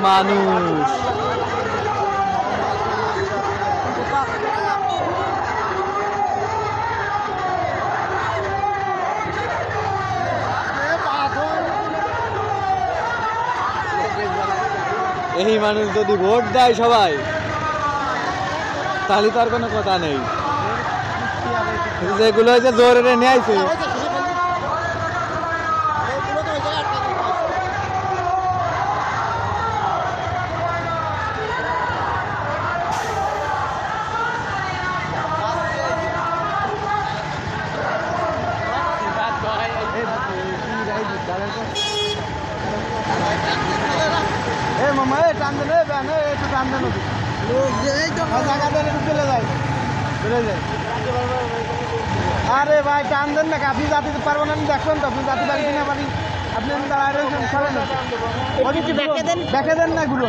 মানুষ। এই মানুষ যদি ভোট দেয় সবাই, তাহলে তার কোনো কথা নেই। যেগুলো হয়েছে জোরে নিয়ে আইছে, মামা টান দেন, একটু টান দেন, চলে যায় চলে যায়। আরে ভাই টান দেন না, আপনি জাতি পারবো না, আমি দেখবেন তো আপনি জাতি পারি কিনা পারি। আপনি দাঁড়ায় রয়েছেন, দেখে দেন না এগুলো।